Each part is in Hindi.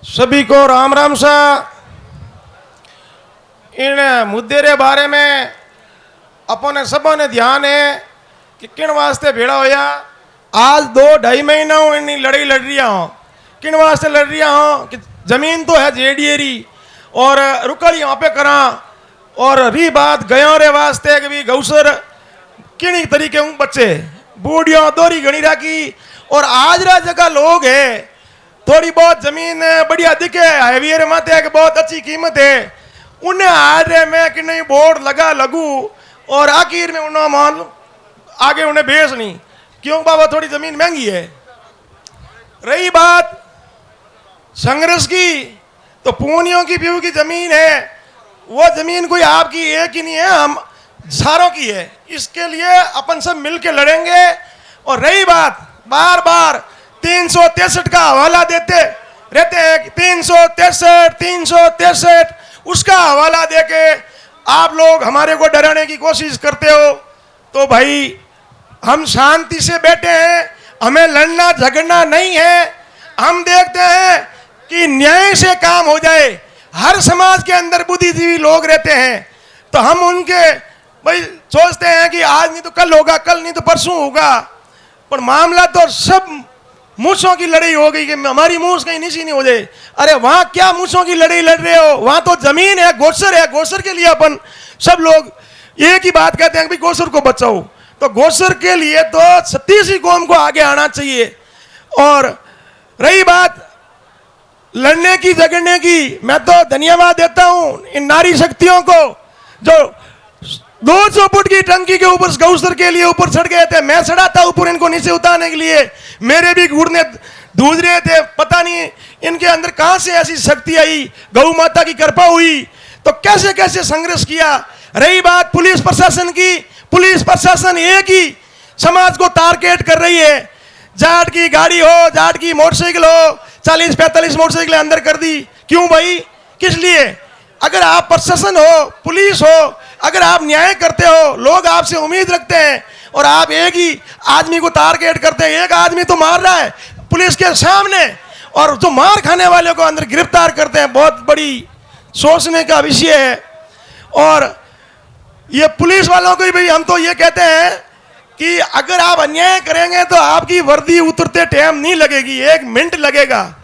सभी को राम राम सा। इन मुद्दे रे बारे में अपने सबों ने ध्यान है कि किन वास्ते भेड़ा होया। आज 2-2.5 महीना हूँ इन लड़ाई लड़ रहा हूँ। किन वास्ते लड़ रहा हूँ कि जमीन तो है जेडीएरी और रुकल यहाँ पे करा। और रही बात गयों रे वास्ते कि भी गौसर किन तरीके हूँ बच्चे बूढ़ियों दोरी गणी राखी। और आज रा जगह लोग है थोड़ी बहुत जमीन बढ़िया दिखे हाईवे मत है कि बहुत अच्छी कीमत है उन्हें आज रे में कि नहीं बोर्ड लगा लगू और आखिर में उन्हें मान आगे उन्हें बेच नहीं क्यों बाबा थोड़ी जमीन महंगी है। रही बात संघर्ष की तो पूनियों की पीऊ की जमीन है वो जमीन कोई आपकी एक ही नहीं है हम सारों की है। इसके लिए अपन सब मिलके लड़ेंगे। और रही बात बार बार 363 का हवाला देते रहते हैं 363 उसका हवाला देके आप लोग हमारे को डराने की कोशिश करते हो। तो भाई हम शांति से बैठे हैं हमें लड़ना झगड़ना नहीं है। हम देखते हैं कि न्याय से काम हो जाए। हर समाज के अंदर बुद्धिजीवी लोग रहते हैं तो हम उनके भाई सोचते हैं कि आज नहीं तो कल होगा कल नहीं तो परसों होगा। पर मामला तो सब मूछों की लड़ाई हो गई कि हमारी मूछ कहीं नीची नहीं हो जाए। अरे वहां क्या मूछों की लड़ाई लड़ रहे हो वहां तो जमीन है गोचर के लिए अपन सब लोग एक ही बात कहते हैं कि गोचर को बचाओ। तो गोचर के लिए तो छत्तीसी कौम को आगे आना चाहिए। और रही बात लड़ने की झगड़ने की मैं तो धन्यवाद देता हूं इन नारी शक्तियों को जो 200 फुट की टंकी के ऊपर गौसर के लिए ऊपर चढ़ गए थे। मैं चढ़ा था ऊपर इनको नीचे उतारने के लिए मेरे भी घुटने दूध रहे थे। पता नहीं इनके अंदर कहां से ऐसी शक्ति आई गौ माता की कृपा हुई तो कैसे कैसे संघर्ष किया। रही बात पुलिस प्रशासन की पुलिस प्रशासन एक ही समाज को टारगेट कर रही है। जाट की गाड़ी हो जाट की मोटरसाइकिल हो 40-45 मोटरसाइकिल अंदर कर दी क्यों भाई किस लिए। अगर आप प्रशासन हो पुलिस हो अगर आप न्याय करते हो लोग आपसे उम्मीद रखते हैं और आप एक ही आदमी को टारगेट करते हैं। एक आदमी तो मार रहा है पुलिस के सामने और जो मार खाने वाले को अंदर गिरफ्तार करते हैं बहुत बड़ी सोचने का विषय है। और ये पुलिस वालों को भी हम तो ये कहते हैं कि अगर आप अन्याय करेंगे तो आपकी वर्दी उतरते टाइम नहीं लगेगी 1 मिनट लगेगा।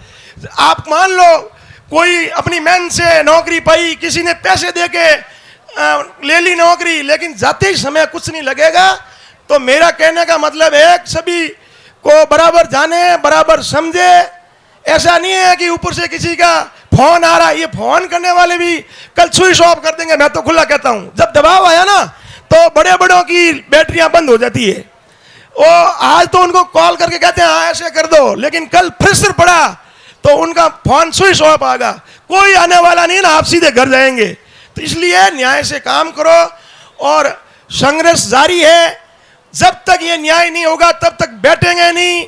आप मान लो कोई अपनी मेहनत से नौकरी पाई किसी ने पैसे देके ले ली नौकरी लेकिन जाते ही समय कुछ नहीं लगेगा। तो मेरा कहने का मतलब है सभी को बराबर जाने बराबर समझे। ऐसा नहीं है कि ऊपर से किसी का फोन आ रहा है ये फोन करने वाले भी कल स्विच ऑफ कर देंगे। मैं तो खुला कहता हूं जब दबाव आया ना तो बड़े बड़ों की बैटरियां बंद हो जाती है। वो आज तो उनको कॉल करके कहते हैं हाँ ऐसे कर दो लेकिन कल प्रेशर पड़ा तो उनका फोन स्विच ऑफ आएगा कोई आने वाला नहीं ना आप सीधे घर जाएंगे। तो इसलिए न्याय से काम करो और संघर्ष जारी है। जब तक ये न्याय नहीं होगा तब तक बैठेंगे नहीं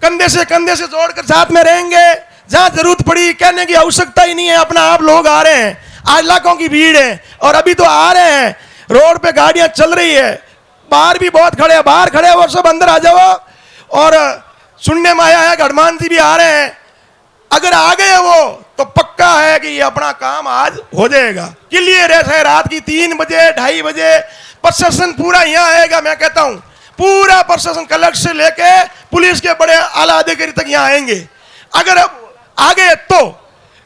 कंधे से जोड़कर साथ में रहेंगे। जहां जरूरत पड़ी कहने की आवश्यकता ही नहीं है अपना आप लोग आ रहे हैं। आज लाखों की भीड़ है और अभी तो आ रहे हैं रोड पे गाड़ियां चल रही है बाहर भी बहुत खड़े हैं बाहर खड़े और सब अंदर आ जाओ। और सुनने में आया है हनुमान जी भी आ रहे हैं। अगर आ गए वो तो पक्का है कि ये अपना काम आज हो जाएगा। क्लियर है रात की 3 बजे 2:30 बजे प्रशासन पूरा यहाँ आएगा। मैं कहता हूँ पूरा प्रशासन कलेक्टर से लेके पुलिस के बड़े आला अधिकारी तक यहाँ आएंगे। अगर आ गए तो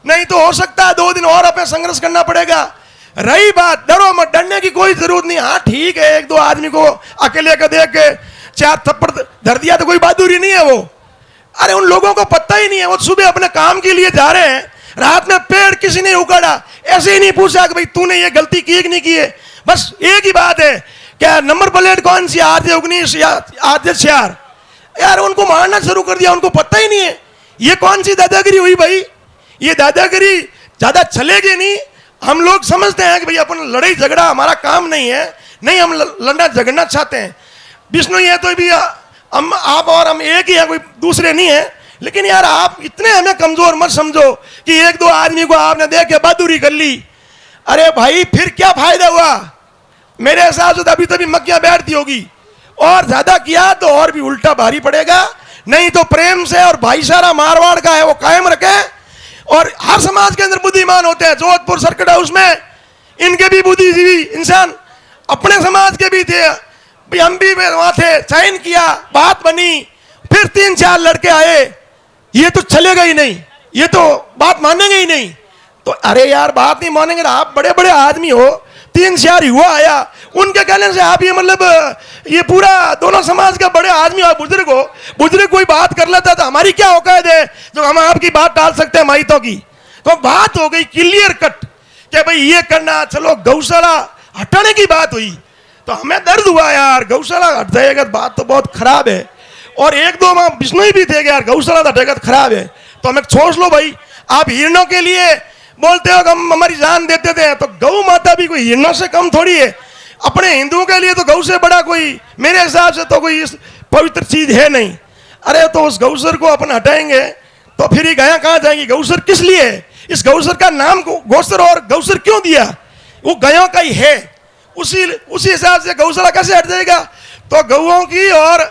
नहीं तो हो सकता है 2 दिन और अपने संघर्ष करना पड़ेगा। रही बात डरो मत डरने की कोई जरूरत नहीं। हाँ ठीक है 1-2 आदमी को अकेले का देख के 4 थप्पड़ धर दिया तो कोई बहादुरी नहीं है वो। अरे उन लोगों को पता ही नहीं है वो सुबह अपने काम के लिए जा रहे हैं रात में पेड़ किसी ने उखाड़ा ऐसे ही नहीं पूछा कि भाई तूने ये गलती की कि नहीं की है। बस एक ही बात है क्या नंबर प्लेट कौन सी RJ19 या RJ4 यार उनको मारना शुरू कर दिया। उनको पता ही नहीं है ये कौन सी दादागिरी हुई भाई। ये दादागिरी ज्यादा चलेगी नहीं। हम लोग समझते हैं कि भाई अपन लड़ाई झगड़ा हमारा काम नहीं है। नहीं हम लड़ना झगड़ना चाहते हैं। विष्णु ये तो भी हम आप और हम एक ही हैं कोई दूसरे नहीं है। लेकिन यार आप इतने हमें कमजोर मत समझो कि 1-2 आदमी को आपने देख के बहादुरी कर ली। अरे भाई फिर क्या फायदा हुआ। मेरे हिसाब से अभी तभी मक्खियां बैठती होगी और ज्यादा किया तो और भी उल्टा भारी पड़ेगा। नहीं तो प्रेम से और भाईचारा मारवाड़ का है वो कायम रखे और हर समाज के अंदर बुद्धिमान होते हैं। जोधपुर सर्किट हाउस में इनके भी बुद्धिजीवी इंसान अपने समाज के भी थे, हम भी वहां थे, साइन किया, बात बनी, फिर 3-4 लड़के आए, ये तो चलेगा ही नहीं, ये तो बात मानेंगे ही नहीं। तो अरे यार बात नहीं मानेंगे, आप बड़े बड़े आदमी हो, 3-4 युवा आया, उनके कहने से आप ये मतलब ये पूरा दोनों समाज का बड़े आदमी हो, बुजुर्ग हो, बुजुर्ग कोई बात कर लेता तो हमारी क्या औकात है जो हम आपकी बात टाल सकते हैं माइतों की। तो बात हो गई क्लियर कट कि भाई ये करना, चलो गौशाला हटाने की बात हुई तो हमें दर्द हुआ यार, गौशाला हट जाएगा बात तो बहुत खराब है। और 1-2 माह बिश्नोई भी थे कि यार गौशाला हटेगा तो खराब है। तो हमें सोच लो भाई, आप हिरणों के लिए बोलते हो कि हम हमारी जान देते थे, तो गौ माता भी कोई हिरणों से कम थोड़ी है। अपने हिंदुओं के लिए तो गौ से बड़ा कोई मेरे हिसाब से तो कोई पवित्र चीज है नहीं। अरे तो उस गौसर को अपन हटाएंगे तो फिर ये गायें कहाँ जाएंगी? गौसर किस लिए है? इस गौसर का नाम गौसर और गौसर क्यों दिया? वो गायों का ही है, उसी हिसाब से गौशाला कैसे हट जाएगा? तो गौओं की और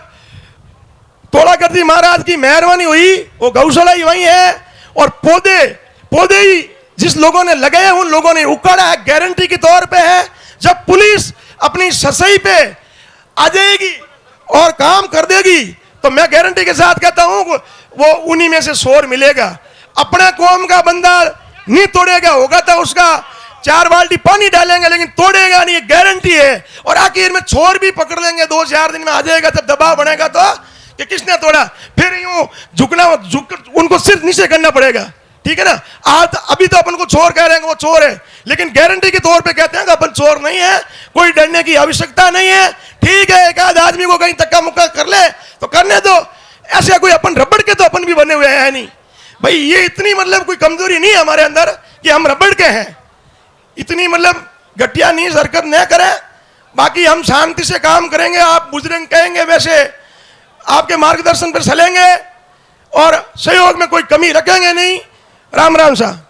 तोड़ाकर्ती महाराज की मेहरबानी हुई, वो गौशाला ही वही है। और पौधे ही जिस लोगों ने लगाए उन लोगों ने उखाड़ा है, गारंटी के तौर पे है। जब पुलिस अपनी ससई पे आ जाएगी और काम कर देगी तो मैं गारंटी के साथ कहता हूं वो उन्हीं में से शोर मिलेगा। अपने कौम का बंदा नहीं तोड़ेगा, होगा तो उसका 4 बाल्टी पानी डालेंगे लेकिन तोड़ेगा नहीं, गारंटी है। और आखिर में छोर भी पकड़ लेंगे, 2-4 दिन में आ जाएगा, जब दबाव बनेगा तो कि किसने तोड़ा, फिर यूं झुक उनको सिर्फ नीचे करना पड़ेगा, ठीक है ना। आज अभी तो अपन को चोर कह रहे हैं, वो चोर है, लेकिन गारंटी के तौर पे कहते हैं कि अपन चोर नहीं है, कोई डरने की आवश्यकता नहीं है। ठीक है, एक आध आदमी को कहीं धक्का मुक्का कर ले तो करने दो, ऐसे कोई अपन रबड़ के तो अपन भी बने हुए हैं नहीं भाई। ये इतनी मतलब कोई कमजोरी नहीं है हमारे अंदर कि हम रबड़ के हैं, इतनी मतलब घटिया नहीं हरकत न करें। बाकी हम शांति से काम करेंगे, आप बुजुर्ग कहेंगे वैसे आपके मार्गदर्शन पर चलेंगे और सहयोग में कोई कमी रखेंगे नहीं। राम राम साहब।